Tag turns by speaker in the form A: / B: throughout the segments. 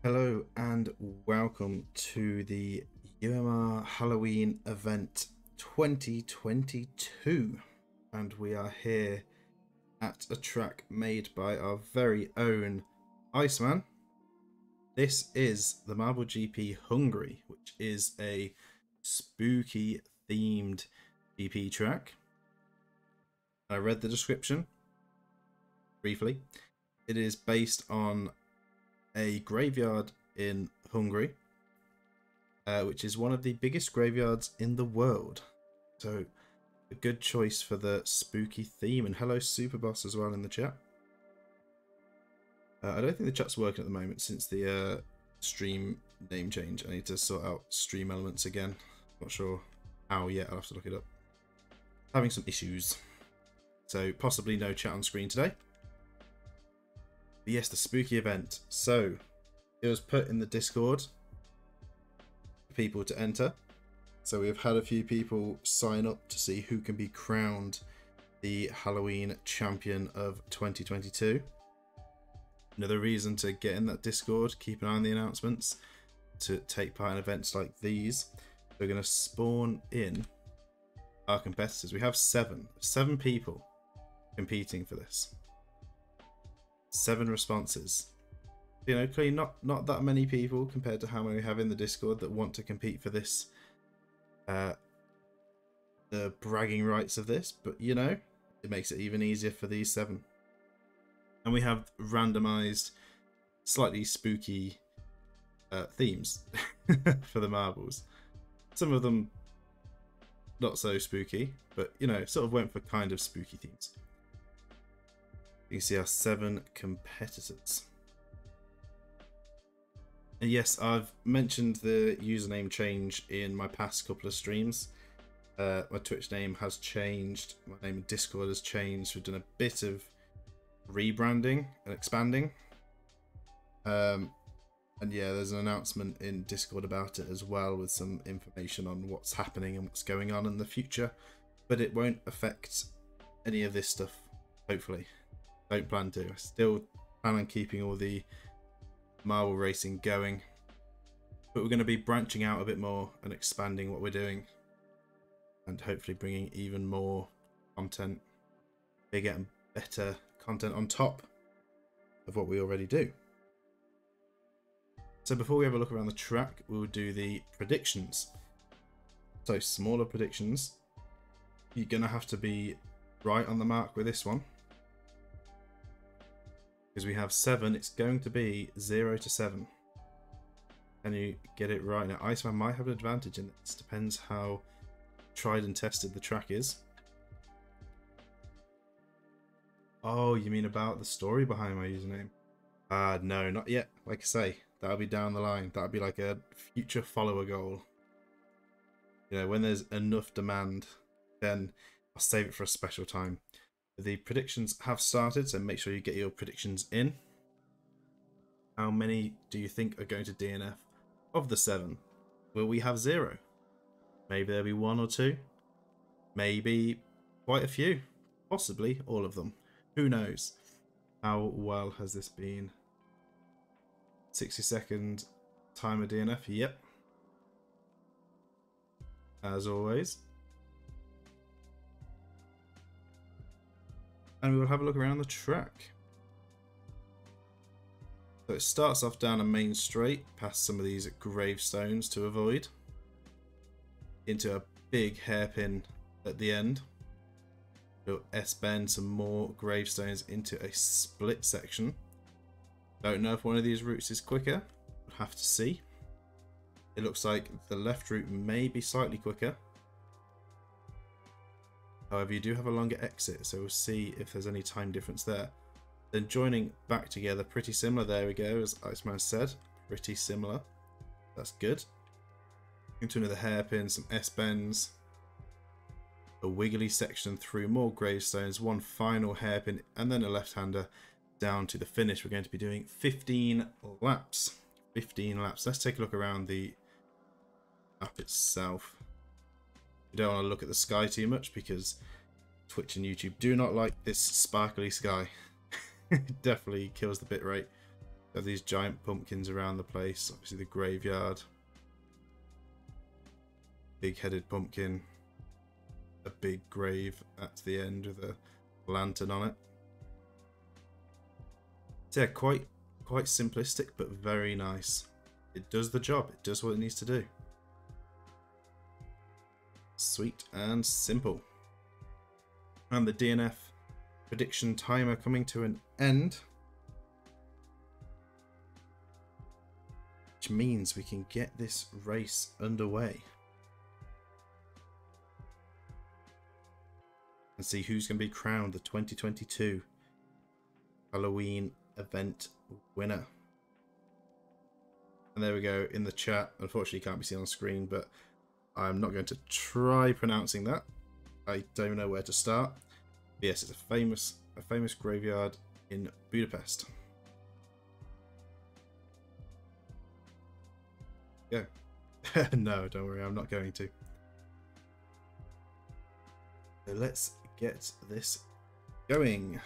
A: Hello and welcome to the UMR Halloween event 2022, and we are here at a track made by our very own Iceman. This is the Marble GP Hungary, which is a spooky themed GP track. I read the description briefly. It is based on a graveyard in Hungary, which is one of the biggest graveyards in the world. So a good choice for the spooky theme. And hello Superboss as well in the chat. I don't think the chat's working at the moment since the stream name change. I need to sort out stream elements again. Not sure how yet, I'll have to look it up. Having some issues. So possibly no chat on screen today. But yes, the spooky event. So it was put in the Discord for people to enter. So we've had a few people sign up to see who can be crowned the Halloween champion of 2022. Another reason to get in that Discord, keep an eye on the announcements, to take part in events like these. We're going to spawn in our competitors. We have seven people competing for this. 7 responses. You know, clearly not that many people compared to how many we have in the Discord that want to compete for this, the bragging rights of this, but you know, it makes it even easier for these 7. And we have randomized, slightly spooky themes for the marbles. Some of them not so spooky, but you know, sort of went for kind of spooky themes. You can see our 7 competitors. And yes, I've mentioned the username change in my past couple of streams. My Twitch name has changed. My name in Discord has changed. We've done a bit of rebranding and expanding. And yeah, there's an announcement in Discord about it as well, with some information on what's happening and what's going on in the future. But it won't affect any of this stuff, hopefully. Don't plan to. I still plan on keeping all the marble racing going, but we're going to be branching out a bit more and expanding what we're doing, and hopefully bringing even more content, bigger and better content on top of what we already do. So before we have a look around the track, we'll do the predictions. So smaller predictions. You're going to have to be right on the mark with this one. Because we have 7, it's going to be 0 to 7. Can you get it right? Now, Iceman might have an advantage in this. Depends how tried and tested the track is. Oh, you mean about the story behind my username? No, not yet. Like I say, that'll be down the line. That'll be like a future follower goal. You know, when there's enough demand, then I'll save it for a special time. The predictions have started, so make sure you get your predictions in. How many do you think are going to DNF of the 7? Will we have 0? Maybe there'll be 1 or 2. Maybe quite a few. Possibly all of them. Who knows? How well has this been? 60-second timer DNF. Yep. As always. And we will have a look around the track. So it starts off down a main straight, past some of these gravestones to avoid, into a big hairpin at the end. Little S-bend, some more gravestones into a split section. Don't know if one of these routes is quicker. We'll have to see. It looks like the left route may be slightly quicker. However, you do have a longer exit, so we'll see if there's any time difference there. Then joining back together, pretty similar. There we go, as Iceman said. Pretty similar. That's good. Into another hairpin, some S-bends. A wiggly section through more gravestones, one final hairpin, and then a left-hander down to the finish. We're going to be doing 15 laps. 15 laps. Let's take a look around the map itself. You don't want to look at the sky too much because Twitch and YouTube do not like this sparkly sky. It definitely kills the bitrate. Have these giant pumpkins around the place. Obviously the graveyard. Big-headed pumpkin. A big grave at the end with a lantern on it. So yeah, quite simplistic, but very nice. It does the job. It does what it needs to do. Sweet and simple. And the DNF prediction timer coming to an end. Which means we can get this race underway. And see who's going to be crowned the 2022 Halloween event winner. And there we go in the chat. Unfortunately, can't be seen on screen, but I'm not going to try pronouncing that. I don't know where to start. But yes, it's a famous graveyard in Budapest. Go. No, don't worry, I'm not going to. So let's get this going.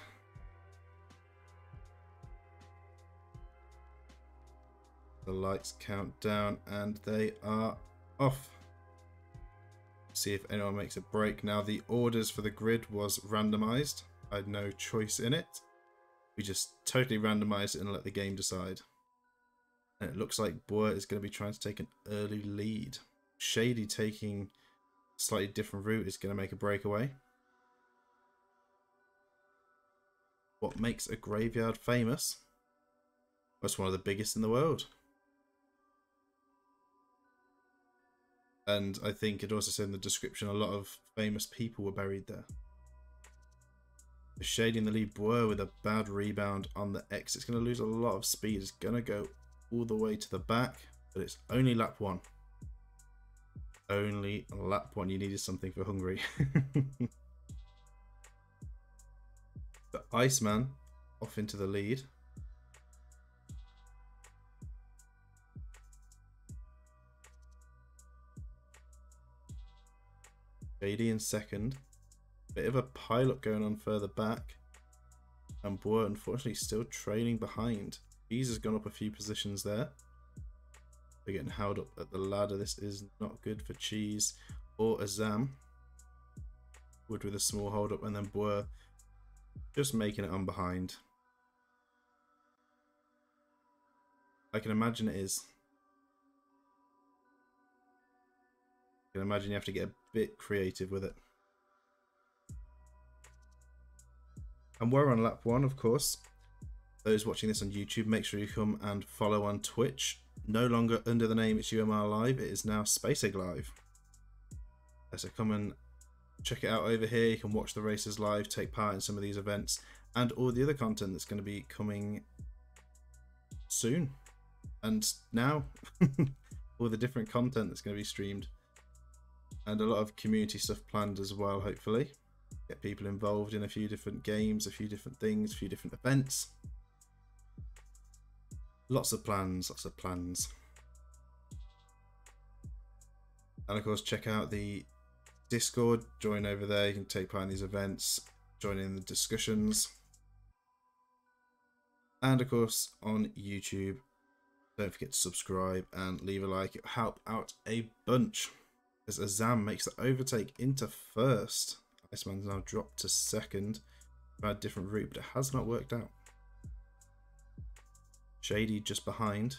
A: The lights count down and they are off. See if anyone makes a break. Now the orders for the grid was randomized. I had no choice in it. We just totally randomized it and let the game decide. And it looks like Boer is going to be trying to take an early lead. Shady taking a slightly different route is going to make a breakaway. What makes a graveyard famous? Well, it's one of the biggest in the world. And I think it also said in the description a lot of famous people were buried there. Shady in the lead, Boer with a bad rebound on the X. It's going to lose a lot of speed. It's going to go all the way to the back, but it's only lap 1. Only lap 1. You needed something for Hungary. The Iceman off into the lead. Shady in second. Bit of a pile-up going on further back. And Boer, unfortunately, still trailing behind. Cheese has gone up a few positions there. They're getting held up at the ladder. This is not good for Cheese or Azam. Wood with a small hold-up, and then Boer just making it on behind. I can imagine it is. I can imagine you have to get a bit creative with it. And we're on lap 1, of course. Those watching this on YouTube, make sure you come and follow on Twitch. No longer under the name It's UMR Live, it is now Space Egg Live. So come and check it out over here. You can watch the races live, take part in some of these events, and all the other content that's going to be coming soon. And now, all the different content that's going to be streamed. And a lot of community stuff planned as well, hopefully. Get people involved in a few different games, a few different things, a few different events. Lots of plans, lots of plans. And of course, check out the Discord. Join over there. You can take part in these events, join in the discussions. And of course, on YouTube, don't forget to subscribe and leave a like. It'll help out a bunch. As Azam makes the overtake into first. Iceman's now dropped to second. Tried a different route, but it has not worked out. Shady just behind.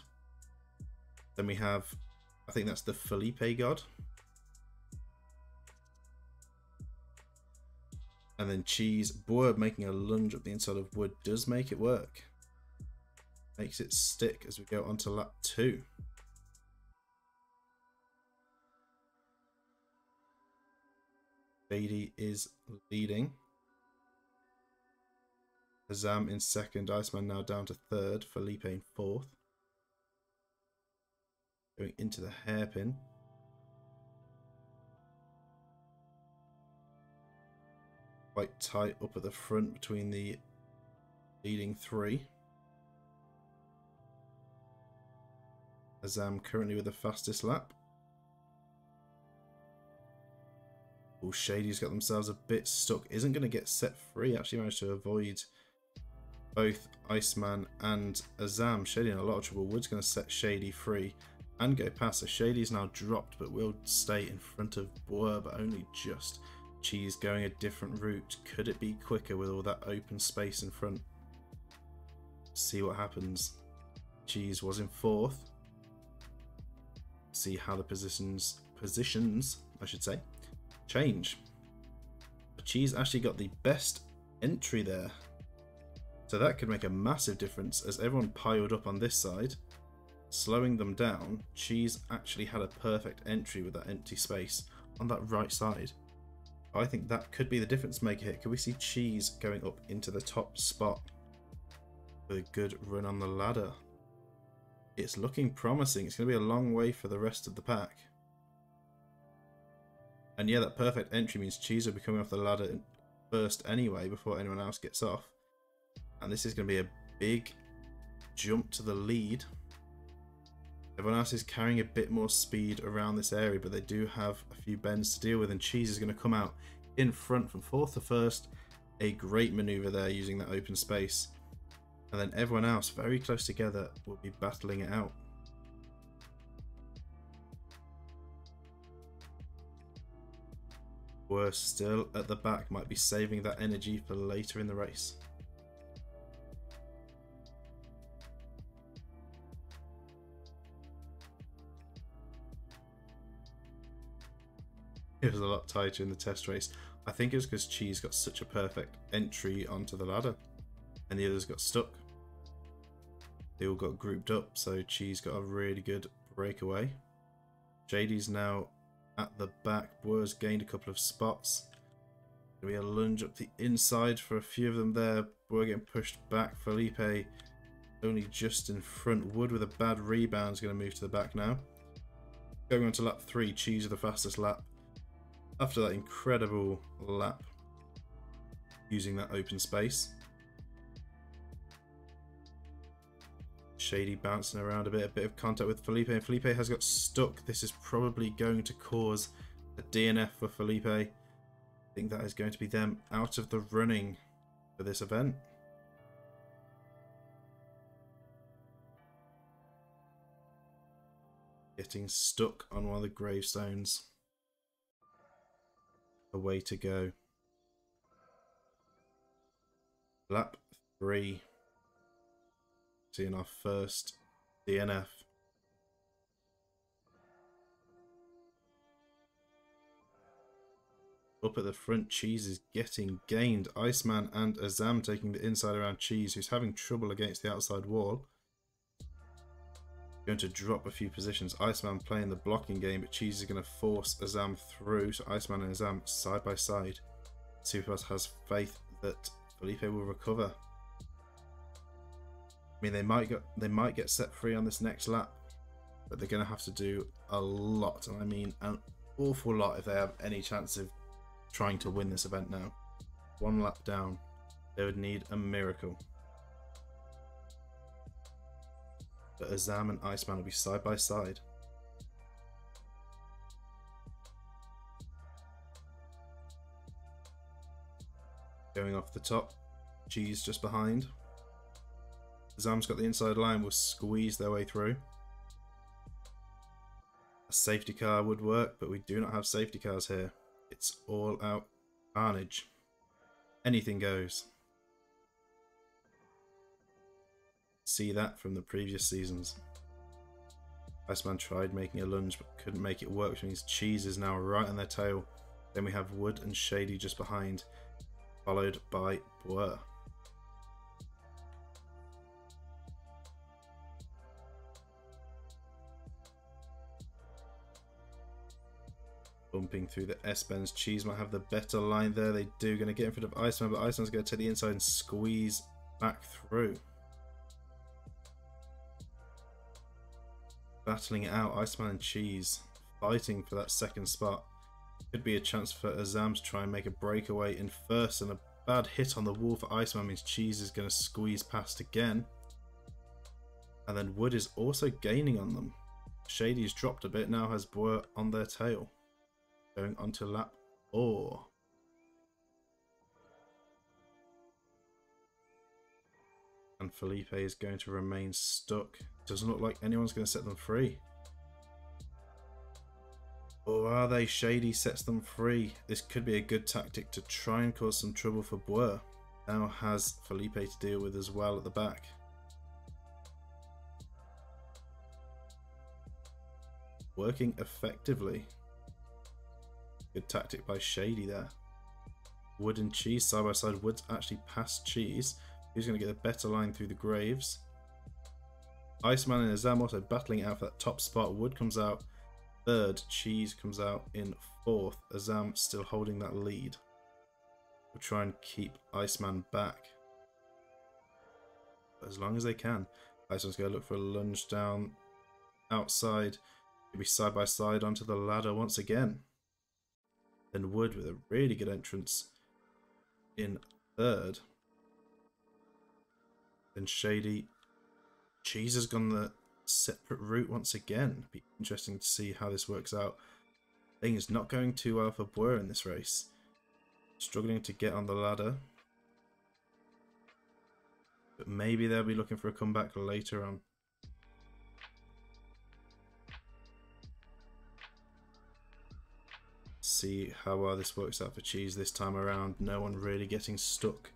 A: Then we have, I think that's the Felipe God. And then Cheese. Boer making a lunge up the inside of Wood does make it work. Makes it stick as we go on to lap 2. Shady is leading. Azam in second. Iceman now down to third. Felipe in fourth. Going into the hairpin. Quite tight up at the front between the leading 3. Azam currently with the fastest lap. Oh, Shady's got themselves a bit stuck. Isn't going to get set free. Actually managed to avoid both Iceman and Azam. Shady in a lot of trouble. Wood's going to set Shady free and go past. So Shady's now dropped, but will stay in front of Boer, but only just. Cheese going a different route. Could it be quicker with all that open space in front? See what happens. Cheese was in fourth. See how the positions I should say change. But Cheese actually got the best entry there, so that could make a massive difference as everyone piled up on this side, slowing them down. Cheese actually had a perfect entry with that empty space on that right side. I think that could be the difference maker here. Could we see Cheese going up into the top spot with a good run on the ladder? It's looking promising. It's going to be a long way for the rest of the pack. And yeah, that perfect entry means Cheese will be coming off the ladder first anyway before anyone else gets off. And this is going to be a big jump to the lead. Everyone else is carrying a bit more speed around this area, but they do have a few bends to deal with, and Cheese is going to come out in front from fourth to first. A great maneuver there using that open space. And then everyone else very close together will be battling it out. We're still at the back, might be saving that energy for later in the race. It was a lot tighter in the test race. I think it was because Cheese got such a perfect entry onto the ladder and the others got stuck. They all got grouped up, so Cheese got a really good breakaway. Shady's now at the back. Boer's gained a couple of spots. There'll be a lunge up the inside for a few of them there. Boer getting pushed back. Felipe only just in front. Wood with a bad rebound is going to move to the back now. Going on to lap 3, Cheese with the fastest lap. After that incredible lap using that open space. Shady bouncing around a bit of contact with Felipe, and Felipe has got stuck. This is probably going to cause a DNF for Felipe. I think that is going to be them out of the running for this event. Getting stuck on one of the gravestones. A way to go. Lap 3. Seeing our first DNF. Up at the front, Cheese is getting gained. Iceman and Azam taking the inside around Cheese, who's having trouble against the outside wall. Going to drop a few positions. Iceman playing the blocking game, but Cheese is going to force Azam through. So Iceman and Azam side by side. Superpass has faith that Felipe will recover. I mean, they might get set free on this next lap, but they're going to have to do a lot, and I mean an awful lot if they have any chance of trying to win this event now. One lap down, they would need a miracle. But Azam and Iceman will be side by side. Going off the top, Cheese just behind. Azam's got the inside line, will squeeze their way through. A safety car would work, but we do not have safety cars here. It's all out carnage. Anything goes. See that from the previous seasons. Iceman tried making a lunge but couldn't make it work, which means Cheese is now right on their tail. Then we have Wood and Shady just behind, followed by Boer. Bumping through the S-bends. Cheese might have the better line there. They do. Going to get in front of Iceman, but Iceman's going to take the inside and squeeze back through. Battling it out, Iceman and Cheese fighting for that second spot. Could be a chance for Azam to try and make a breakaway in first, and a bad hit on the wall for Iceman means Cheese is going to squeeze past again. And then Wood is also gaining on them. Shady's dropped a bit, now has Boer on their tail. Going on to lap 4. And Felipe is going to remain stuck. Doesn't look like anyone's going to set them free. Or are they? Shady sets them free. This could be a good tactic to try and cause some trouble for Buer. Now has Felipe to deal with as well at the back. Working effectively. Good tactic by Shady there. Wood and Cheese side by side. Wood's actually past Cheese. Who's going to get a better line through the graves? Iceman and Azam also battling out for that top spot. Wood comes out third. Cheese comes out in fourth. Azam still holding that lead. We'll try and keep Iceman back as long as they can. Iceman's going to look for a lunge down outside. Maybe side by side onto the ladder once again. Then Wood with a really good entrance in third. Then Shady. Cheese has gone the separate route once again. Be interesting to see how this works out. Things not going too well for Buer in this race. Struggling to get on the ladder. But maybe they'll be looking for a comeback later on. See how well this works out for Cheese this time around. No one really getting stuck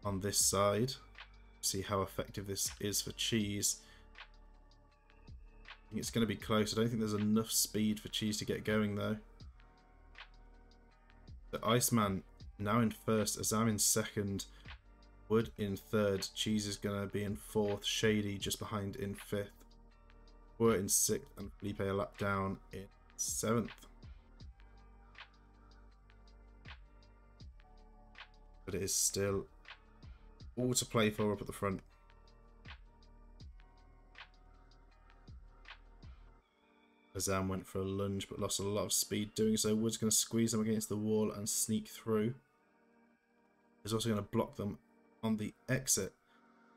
A: on this side. See how effective this is for Cheese. I think it's going to be close. I don't think there's enough speed for Cheese to get going though. The Iceman now in first, Azam in second, Wood in third, Cheese is going to be in fourth, Shady just behind in fifth, Buer in sixth, and Felipe a lap down in seventh. But it is still all to play for up at the front. Azam went for a lunge but lost a lot of speed doing so. Wood's going to squeeze them against the wall and sneak through. He's also going to block them on the exit.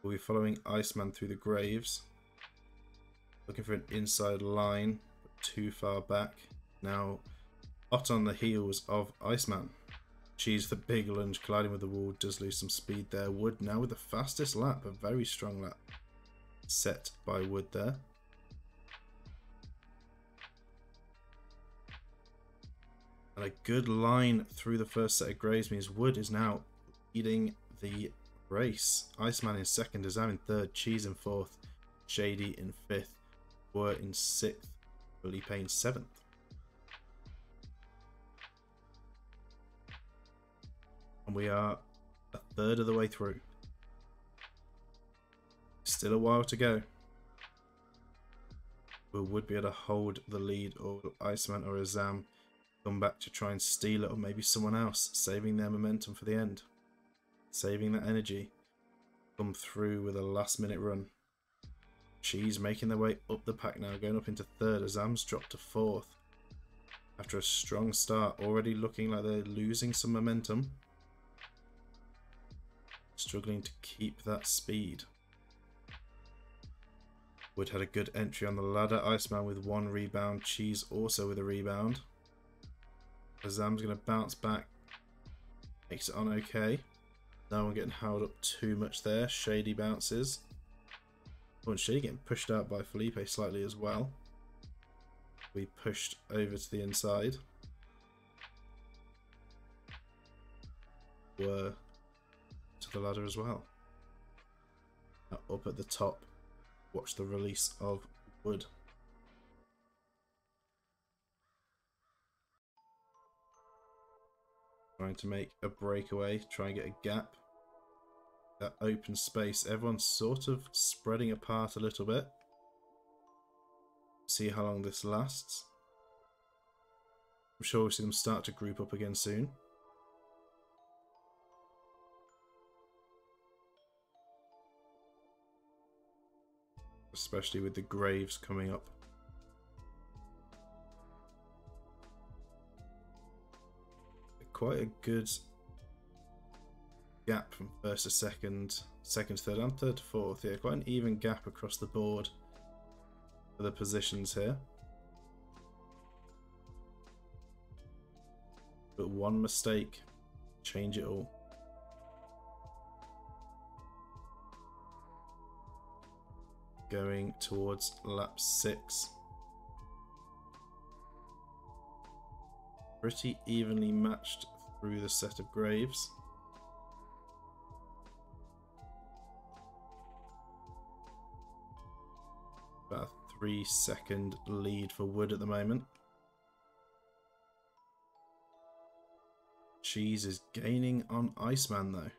A: We'll be following Iceman through the graves. Looking for an inside line, but too far back. Now hot on the heels of Iceman. Cheese the big lunge, colliding with the wall, does lose some speed there. Wood now with the fastest lap, a very strong lap set by Wood there. And a good line through the first set of graves means Wood is now leading the race. Iceman in second, Azam in third, Cheese in fourth, Shady in fifth, Buer in sixth, Felipe in seventh. And we are a third of the way through. Still a while to go. We would be able to hold the lead, or will Iceman or Azam come back to try and steal it, or maybe someone else, saving their momentum for the end. Saving that energy. Come through with a last minute run. Cheese making their way up the pack now, going up into third. Azam's dropped to fourth. After a strong start, already looking like they're losing some momentum. Struggling to keep that speed. Wood had a good entry on the ladder. Iceman with one rebound. Cheese also with a rebound. Azam's going to bounce back. Makes it on okay. No one getting held up too much there. Shady bounces. Oh, and Shady getting pushed out by Felipe slightly as well. We pushed over to the inside. Were to the ladder as well. Now up at the top, watch the release of Wood. Trying to make a breakaway, try and get a gap. That open space, everyone's sort of spreading apart a little bit. See how long this lasts. I'm sure we'll see them start to group up again soon. Especially with the graves coming up. Quite a good gap from first to second, second to third, and third to fourth. Yeah, quite an even gap across the board for the positions here. But one mistake, change it all. going towards lap 6. Pretty evenly matched through the set of graves. About a 3-second lead for Wood at the moment. Cheese is gaining on Iceman though.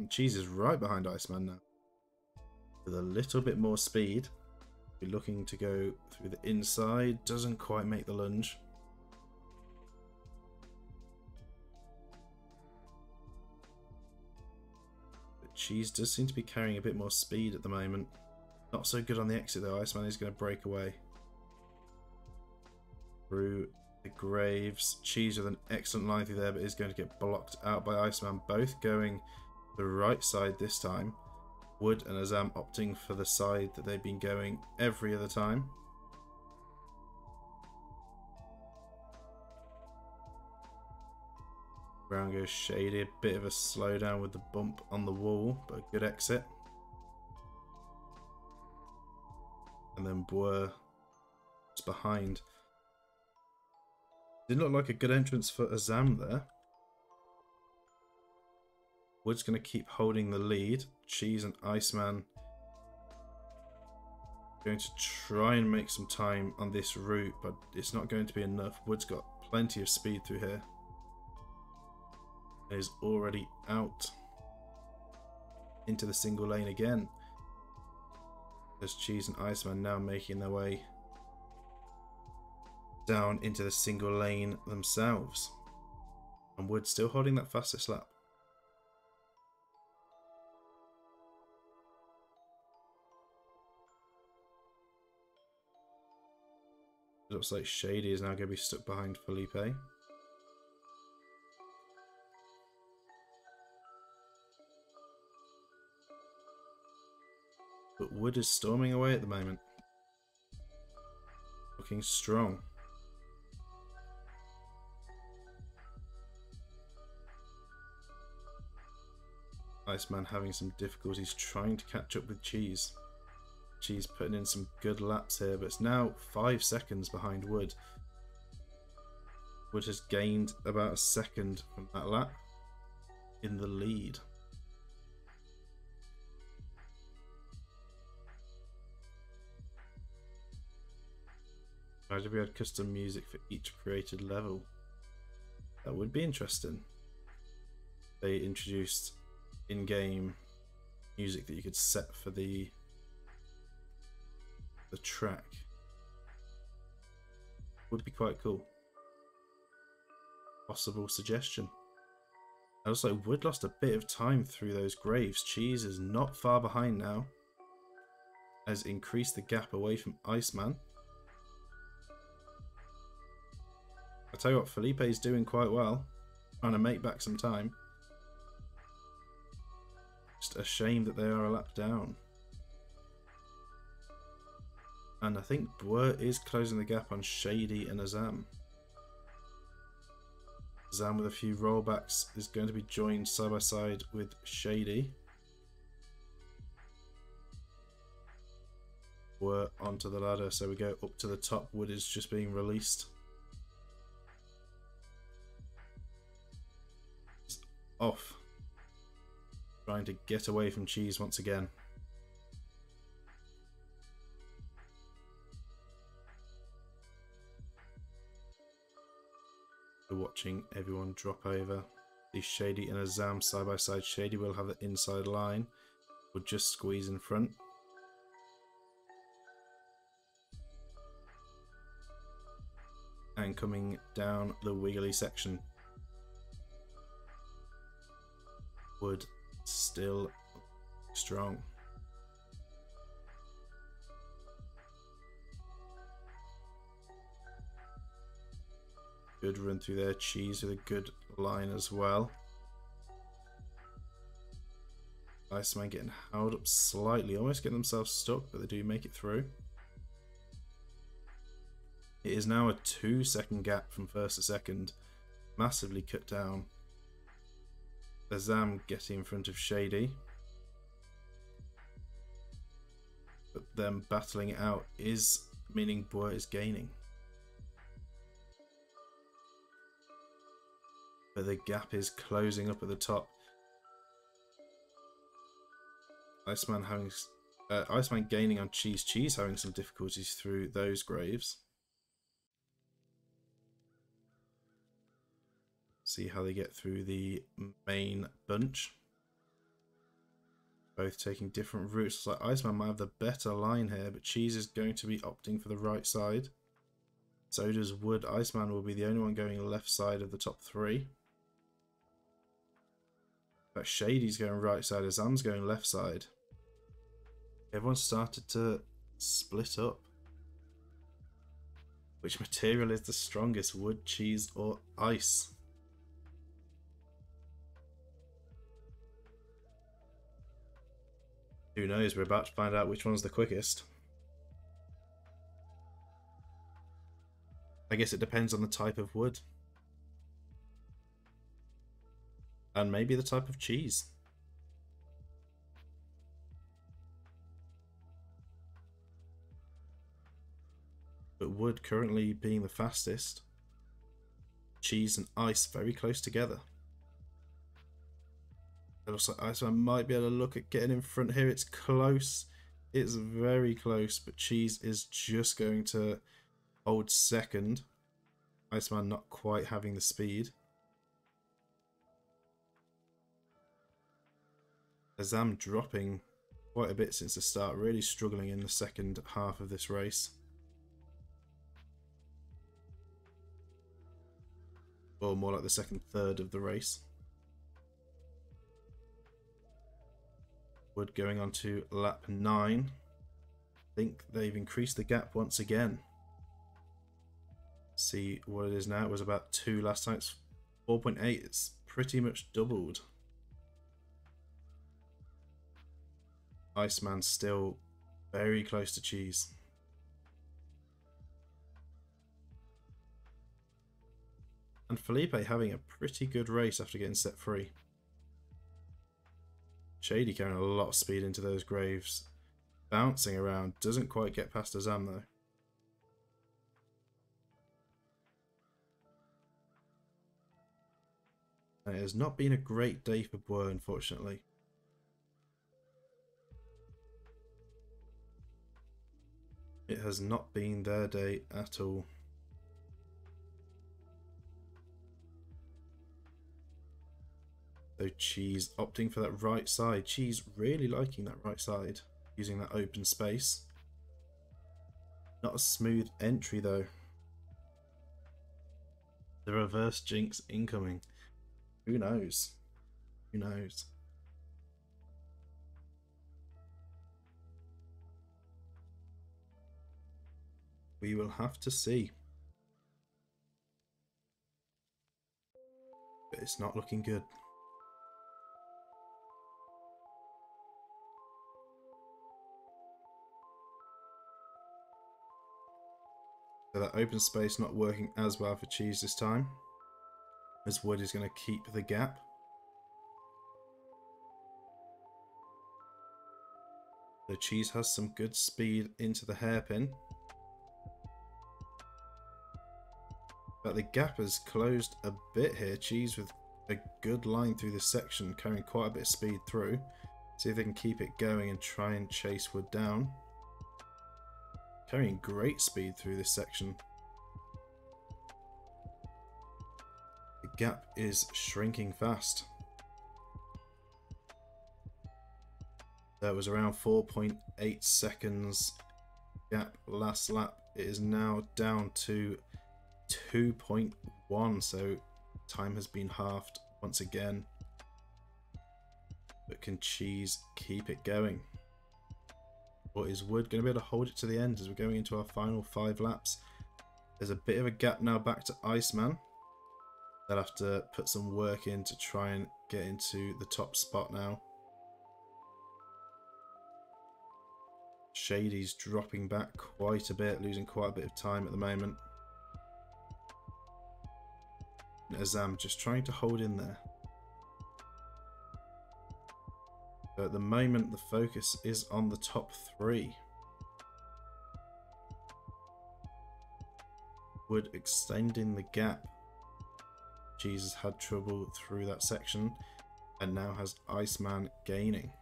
A: Cheese is right behind Iceman now. With a little bit more speed. Be looking to go through the inside. Doesn't quite make the lunge. But Cheese does seem to be carrying a bit more speed at the moment. Not so good on the exit though. Iceman is going to break away. Through the graves. Cheese with an excellent line through there, but is going to get blocked out by Iceman. Both going the right side this time. Wood and Azam opting for the side that they've been going every other time. Brown goes Shady, a bit of a slowdown with the bump on the wall, but a good exit. And then Boer is behind. Didn't look like a good entrance for Azam there. Wood's going to keep holding the lead. Cheese and Iceman going to try and make some time on this route, but it's not going to be enough. Wood's got plenty of speed through here. And is already out into the single lane again. There's Cheese and Iceman now making their way down into the single lane themselves. And Wood still holding that fastest lap. It looks like Shady is now going to be stuck behind Felipe. But Wood is storming away at the moment. Looking strong. Iceman having some difficulties trying to catch up with Cheese. Cheese putting in some good laps here, but it's now 5 seconds behind Wood. Wood has gained about a second from that lap in the lead. Imagine if we had custom music for each created level. That would be interesting. They introduced in-game music that you could set for the track. Would be quite cool. Possible suggestion. Also, Wood lost a bit of time through those graves. Cheese is not far behind now. Has increased the gap away from Iceman. I tell you what, Felipe's doing quite well. Trying to make back some time. Just a shame that they are a lap down. And I think Boer is closing the gap on Shady and Azam. Azam with a few rollbacks is going to be joined side by side with Shady. Boer onto the ladder, so we go up to the top. Wood is just being released. He's off. Trying to get away from Cheese once again. Watching everyone drop over. The Shady and Azam side by side. Shady will have the inside line. Will just squeeze in front. And coming down the wiggly section. Wood still strong. Good run through there. Cheese with a good line as well. Iceman getting held up slightly, almost getting themselves stuck, but they do make it through. It is now a 2-second gap from first to second, massively cut down. Azam getting in front of Shady. but them battling it out is meaning Boer is gaining. But the gap is closing up at the top. Iceman gaining on Cheese. Cheese having some difficulties through those graves. See how they get through the main bunch. Both taking different routes. It's like Iceman might have the better line here, but Cheese is going to be opting for the right side. So does Wood. Iceman will be the only one going left side of the top three. But Shady's going right side, Azam's going left side. Everyone started to split up. Which material is the strongest? Wood, cheese, or ice? Who knows? We're about to find out which one's the quickest. I guess it depends on the type of wood. And maybe the type of cheese. But wood currently being the fastest. Cheese and ice very close together. It looks like Iceman might be able to look at getting in front here. It's close. It's very close, but Cheese is just going to hold second. Iceman not quite having the speed. Azam dropping quite a bit since the start, really struggling in the second half of this race. Or more like the second third of the race. Wood going on to lap 9. I think they've increased the gap once again. See what it is now. It was about 2 last time. It's 4.8. It's pretty much doubled. Iceman still very close to Cheese. And Felipe having a pretty good race after getting set free. Shady carrying a lot of speed into those graves. Bouncing around. Doesn't quite get past Azam though. And it has not been a great day for Boer, unfortunately. It has not been their day at all. So Cheese opting for that right side. Cheese really liking that right side. Using that open space. Not a smooth entry though. The reverse jinx incoming. Who knows? Who knows? We will have to see. But it's not looking good. So that open space not working as well for Cheese this time. As Wood is going to keep the gap. So Cheese has some good speed into the hairpin. But the gap has closed a bit here. Cheese with a good line through this section, carrying quite a bit of speed through. See if they can keep it going and try and chase Wood down. Carrying great speed through this section. The gap is shrinking fast. That was around 4.8 seconds gap last lap. It is now down to 2.1, so time has been halved once again. But can Cheese keep it going? Or is Wood going to be able to hold it to the end as we're going into our final 5 laps? There's a bit of a gap now back to Iceman. They'll have to put some work in to try and get into the top spot now. Shady's dropping back quite a bit, losing quite a bit of time at the moment. And Azam just trying to hold in there. But at the moment, the focus is on the top 3. Wood extending the gap. Cheese has had trouble through that section and now has Iceman gaining.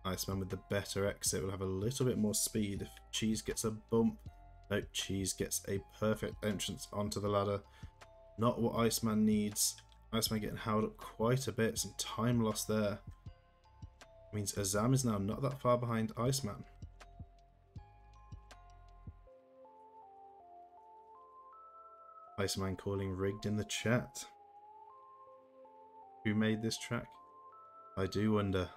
A: Iceman with the better exit will have a little bit more speed. If Cheese gets a bump, no, Cheese gets a perfect entrance onto the ladder. Not what Iceman needs. Iceman getting held up quite a bit, some time lost there. Means Azam is now not that far behind Iceman. Iceman calling rigged in the chat. Who made this track? I do wonder.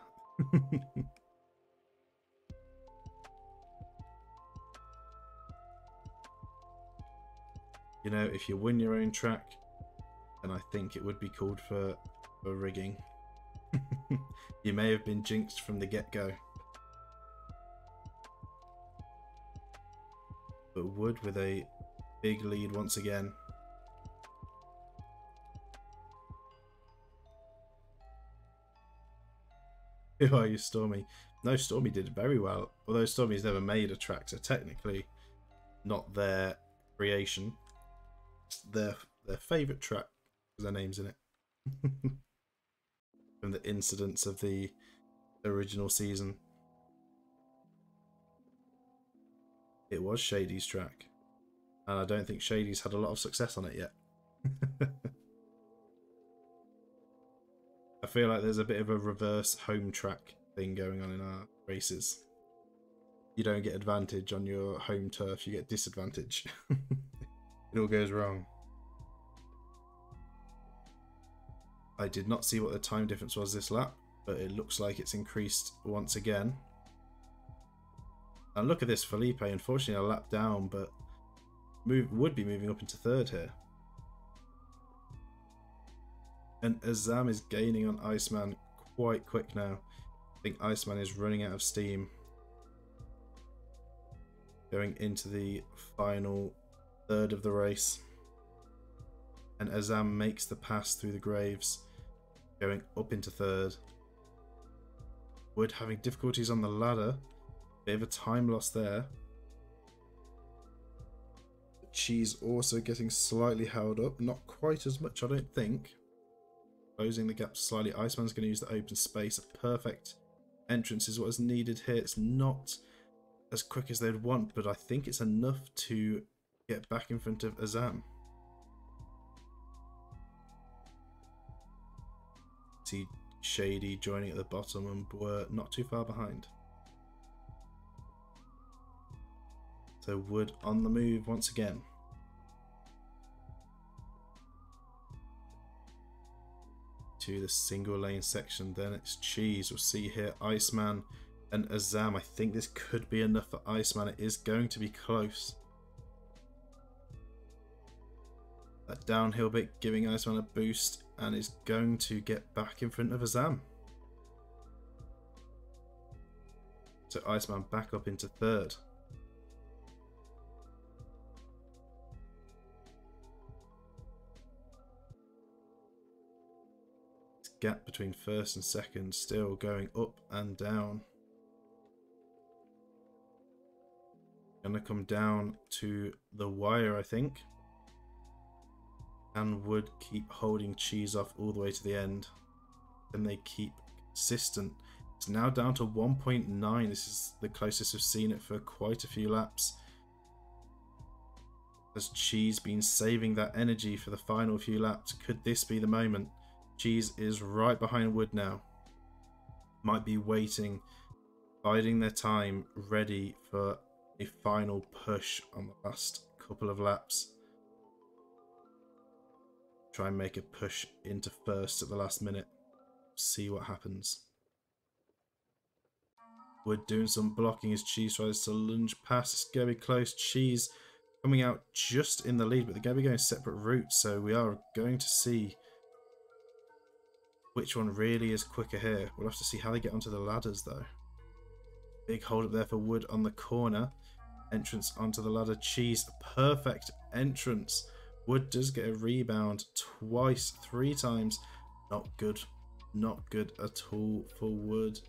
A: You know, if you win your own track, then I think it would be called for rigging. You may have been jinxed from the get-go. But Wood with a big lead once again. Who are you, Stormy? No, Stormy did very well. Although Stormy's never made a track, so technically not their creation. It's their favourite track, because their name's in it. From the incidents of the original season. It was Shady's track. And I don't think Shady's had a lot of success on it yet. I feel like there's a bit of a reverse home track thing going on in our races. You don't get advantage on your home turf, you get disadvantage. It all goes wrong. I did not see what the time difference was this lap, but it looks like it's increased once again. And look at this, Felipe, unfortunately a lap down, but would be moving up into third here. And Azam is gaining on Iceman quite quick now. I think Iceman is running out of steam. Going into the final third of the race. And Azam makes the pass through the graves, going up into third. Wood having difficulties on the ladder. Bit of a time loss there. Cheese also getting slightly held up. Not quite as much, I don't think. Closing the gap slightly. Iceman's going to use the open space. A perfect entrance is what is needed here. It's not as quick as they'd want, but I think it's enough to get back in front of Azam. See Shady joining at the bottom, and we're not too far behind. So Wood on the move once again. To the single lane section, then it's Cheese. We'll see here Iceman and Azam. I think this could be enough for Iceman. It is going to be close. That downhill bit giving Iceman a boost and is going to get back in front of Azam. So Iceman back up into third. Gap between first and second still going up and down. Gonna come down to the wire, I think. And Wood keep holding Cheese off all the way to the end. And they keep consistent. It's now down to 1.9. This is the closest we've seen it for quite a few laps. Has Cheese been saving that energy for the final few laps? Could this be the moment? Cheese is right behind Wood now. Might be waiting, biding their time, ready for a final push on the last couple of laps. Try and make a push into first at the last minute. See what happens. Wood doing some blocking as Cheese tries to lunge past. It's going to be close. Cheese coming out just in the lead, but they're going to be going separate routes, so we are going to see which one really is quicker here. We'll have to see how they get onto the ladders though. Big hold up there for Wood on the corner. Entrance onto the ladder. Cheese, perfect entrance. Wood does get a rebound twice, 3 times. Not good. Not good at all for Wood.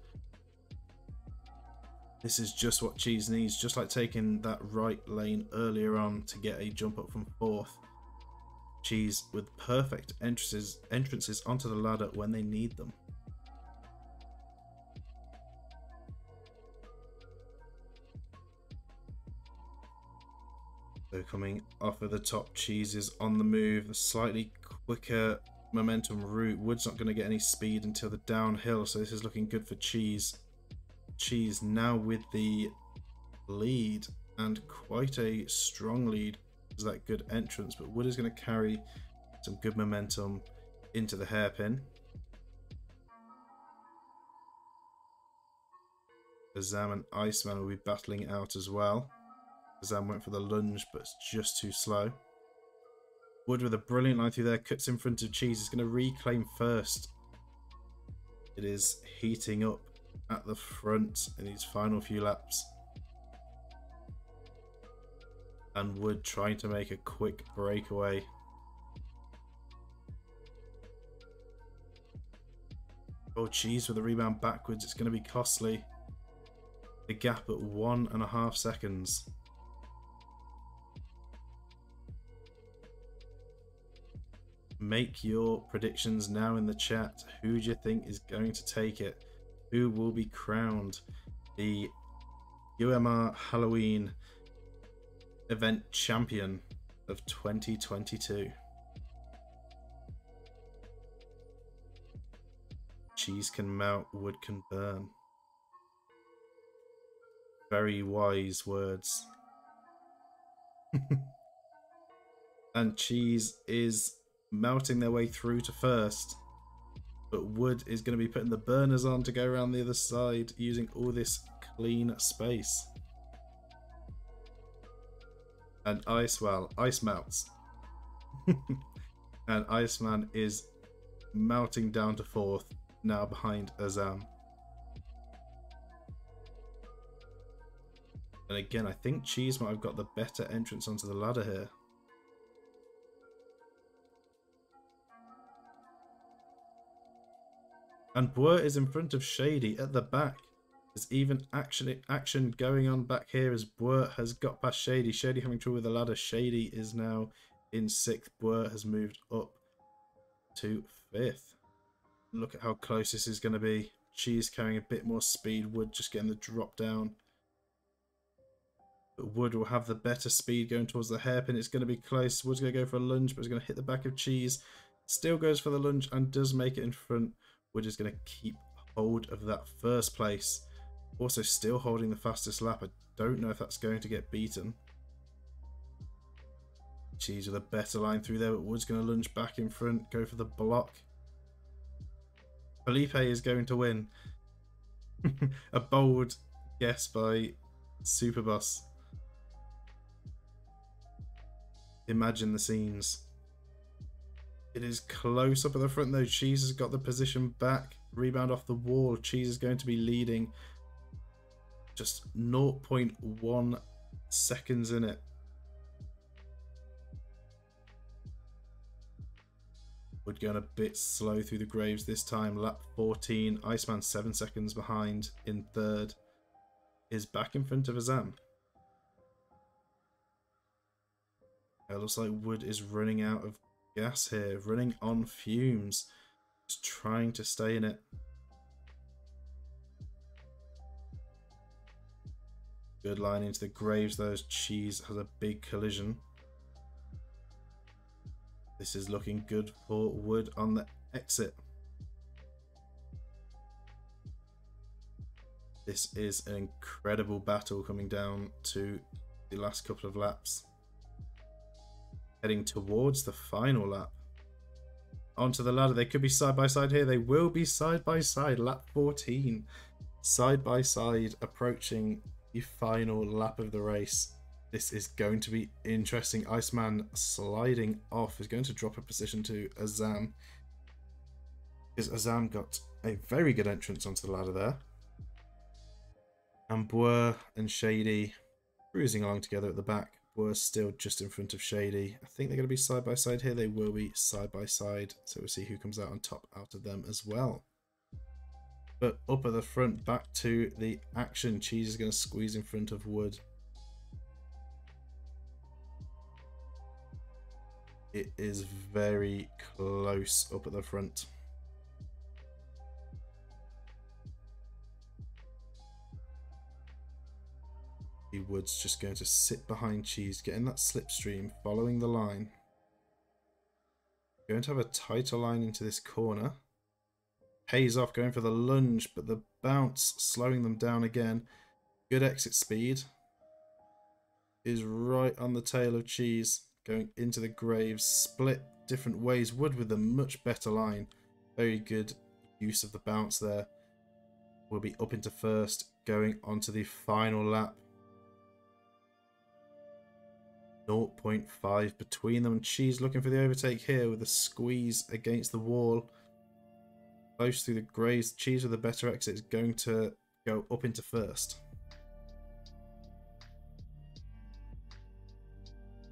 A: This is just what Cheese needs, just like taking that right lane earlier on to get a jump up from 4th. Cheese with perfect entrances onto the ladder when they need them. So coming off of the top, Cheese is on the move, a slightly quicker momentum route. Wood's not going to get any speed until the downhill, so this is looking good for Cheese. Cheese now with the lead, and quite a strong lead. Is that good entrance, but Wood is going to carry some good momentum into the hairpin. Azam and Iceman will be battling it out as well. Azam went for the lunge, but it's just too slow. Wood with a brilliant line through there, cuts in front of Cheese. Is going to reclaim first. It is heating up at the front in these final few laps. And Wood trying to make a quick breakaway. Oh, Cheese with a rebound backwards. It's going to be costly. The gap at 1.5 seconds. Make your predictions now in the chat. Who do you think is going to take it? Who will be crowned the UMR Halloween event champion of 2022? Cheese can melt, Wood can burn. Very wise words. And Cheese is melting their way through to first, but Wood is going to be putting the burners on to go around the other side using all this clean space. And ice melts. And Iceman is melting down to 4th, now behind Azam. And again, I think Cheese might have got the better entrance onto the ladder here. And Boer is in front of Shady at the back. There's even action going on back here as Boer has got past Shady. Shady having trouble with the ladder. Shady is now in 6th. Boer has moved up to 5th. Look at how close this is going to be. Cheese carrying a bit more speed. Wood just getting the drop down. But Wood will have the better speed going towards the hairpin. It's going to be close. Wood's going to go for a lunge, but it's going to hit the back of Cheese. Still goes for the lunge and does make it in front. Wood is going to keep hold of that first place. Also still holding the fastest lap. I don't know if that's going to get beaten. Cheese with a better line through there, but Wood's going to lunge back in front, go for the block. Felipe is going to win. A bold guess by Superboss. Imagine the scenes. It is close up at the front though. Cheese has got the position back. Rebound off the wall. Cheese is going to be leading. Just 0.1 seconds in it. Wood going a bit slow through the graves this time. Lap 14. Iceman 7 seconds behind in 3rd. Is back in front of Azam. It looks like Wood is running out of gas here, running on fumes, just trying to stay in it. Good line into the graves though, as Cheese has a big collision. This is looking good for Wood on the exit. This is an incredible battle coming down to the last couple of laps. Heading towards the final lap. Onto the ladder. They could be side by side here. They will be side by side. Lap 14. Side by side approaching the final lap of the race. This is going to be interesting. Iceman sliding off is going to drop a position to Azam. Because Azam got a very good entrance onto the ladder there. And Boer and Shady cruising along together at the back. Boer still just in front of Shady. I think they're going to be side by side here. They will be side by side. So we'll see who comes out on top out of them as well. But up at the front, back to the action. Cheese is going to squeeze in front of Wood. It is very close up at the front. Wood's just going to sit behind Cheese, getting that slipstream, following the line. Going to have a tighter line into this corner. Pays off, going for the lunge, but the bounce slowing them down again. Good exit speed. Is right on the tail of Cheese, going into the graves, split different ways. Wood with a much better line. Very good use of the bounce there. Will be up into first, going onto the final lap. 0.5 between them. Cheese looking for the overtake here with a squeeze against the wall. Close through the graves. Cheese with a better exit is going to go up into first.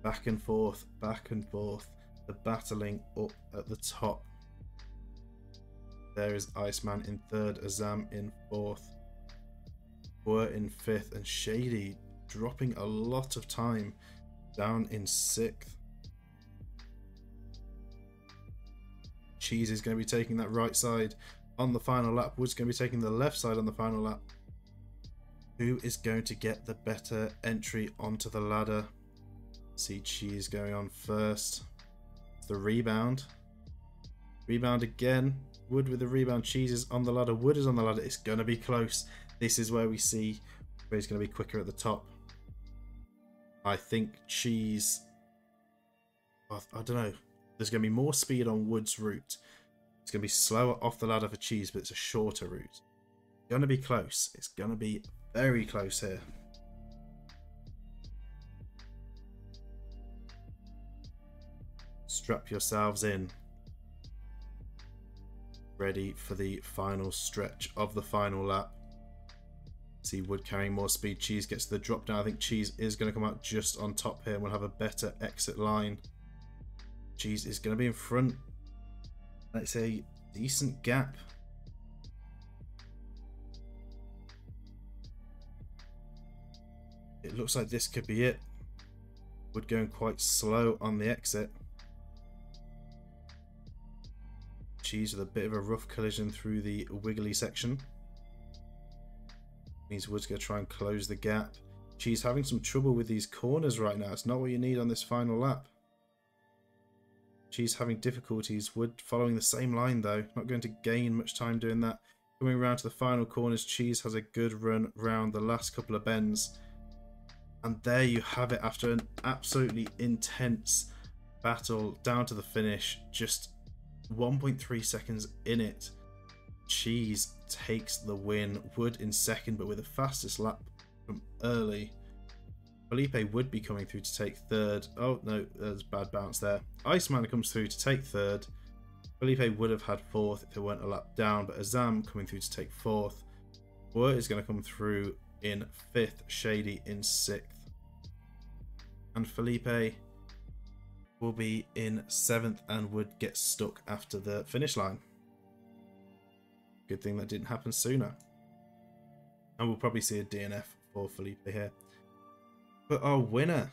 A: Back and forth, back and forth. The battling up at the top. There is Iceman in third, Azam in fourth, Boer in fifth, and Shady dropping a lot of time down in sixth. Cheese is going to be taking that right side on the final lap. Wood's going to be taking the left side on the final lap. Who is going to get the better entry onto the ladder? See Cheese going on first. The rebound. Rebound again. Wood with the rebound. Cheese is on the ladder. Wood is on the ladder. It's going to be close. This is where we see where he's going to be quicker at the top. I think Cheese... I don't know. There's going to be more speed on Wood's route. It's going to be slower off the ladder for Cheese, but it's a shorter route. It's going to be close. It's going to be very close here. Strap yourselves in. Ready for the final stretch of the final lap. See Wood carrying more speed. Cheese gets the drop down. I think Cheese is going to come out just on top here and we'll have a better exit line. Cheese is going to be in front. It's a decent gap. It looks like this could be it. Wood going quite slow on the exit. Cheese with a bit of a rough collision through the wiggly section. Means Wood's going to try and close the gap. Cheese having some trouble with these corners right now. It's not what you need on this final lap. Cheese having difficulties. Wood following the same line though. Not going to gain much time doing that. Coming around to the final corners, Cheese has a good run around the last couple of bends. And there you have it after an absolutely intense battle down to the finish. Just 1.3 seconds in it. Cheese takes the win. Wood in second, but with the fastest lap from early. Felipe would be coming through to take third. Oh no, there's a bad bounce there. Iceman comes through to take third. Felipe would have had fourth if there weren't a lap down, but Azam coming through to take fourth. Boer is going to come through in fifth, Shady in sixth. And Felipe will be in seventh and would get stuck after the finish line. Good thing that didn't happen sooner. And we'll probably see a DNF for Felipe here. But our winner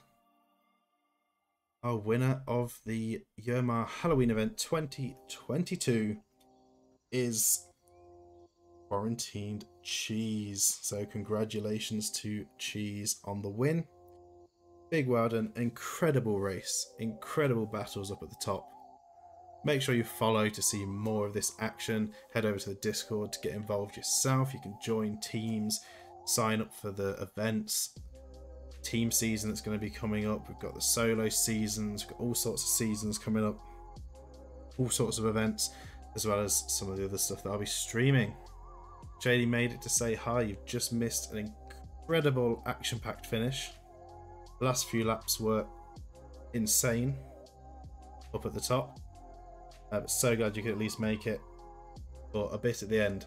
A: of the Yerma Halloween event 2022 is Quarantined Cheese. So congratulations to Cheese on the win. Big well done. Incredible race. Incredible battles up at the top. Make sure you follow to see more of this action. Head over to the Discord to get involved yourself. You can join teams, sign up for the events. Team season that's going to be coming up. We've got the solo seasons. We've got all sorts of seasons coming up. All sorts of events, as well as some of the other stuff that I'll be streaming. Shady made it to say hi. You've just missed an incredible action-packed finish. The last few laps were insane up at the top. But so glad you could at least make it for a bit at the end.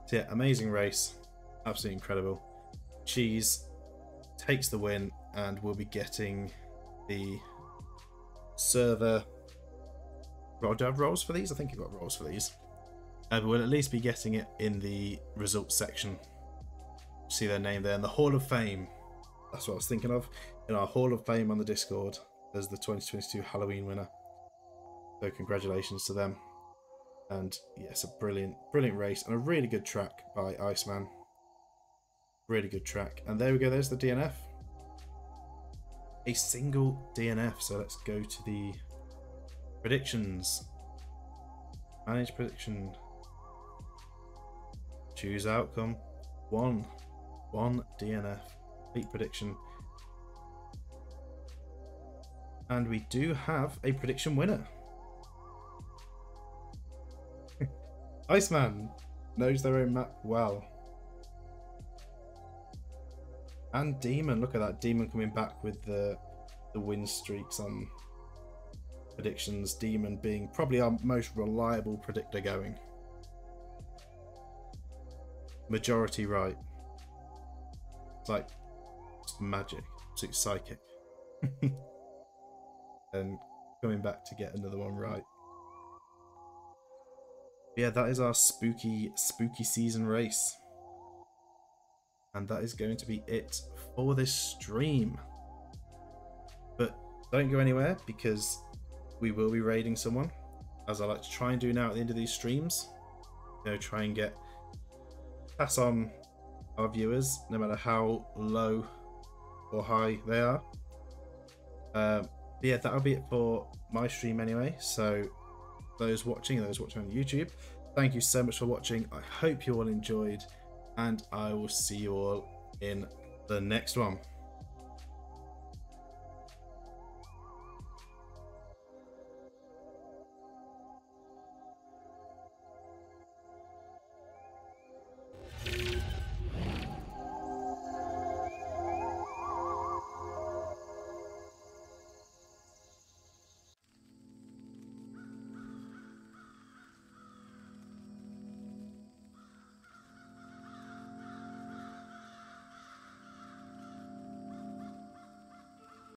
A: So yeah, amazing race. Absolutely incredible. Cheese takes the win and will be getting the server. Do I have rolls for these? I think you've got rolls for these. We'll at least be getting it in the results section. See their name there in the Hall of Fame. That's what I was thinking of. In our Hall of Fame on the Discord as the 2022 Halloween winner. So congratulations to them. And yes, a brilliant race and a really good track by Iceman. Really good track. And there we go, there's the DNF. A single DNF. So let's go to the predictions. Manage prediction. Choose outcome. One DNF. Complete prediction. And we do have a prediction winner. Iceman knows their own map well. And Demon, look at that. Demon coming back with the win streaks on predictions. Demon being probably our most reliable predictor going. Majority right. It's like just magic. It's psychic. And coming back to get another one right. Yeah, that is our spooky season race. And that is going to be it for this stream. But don't go anywhere, because we will be raiding someone, as I like to try and do now at the end of these streams. You know, try and pass on our viewers, no matter how low or high they are. Yeah, that'll be it for my stream anyway. So those watching on YouTube, thank you so much for watching. I hope you all enjoyed, and I will see you all in the next one.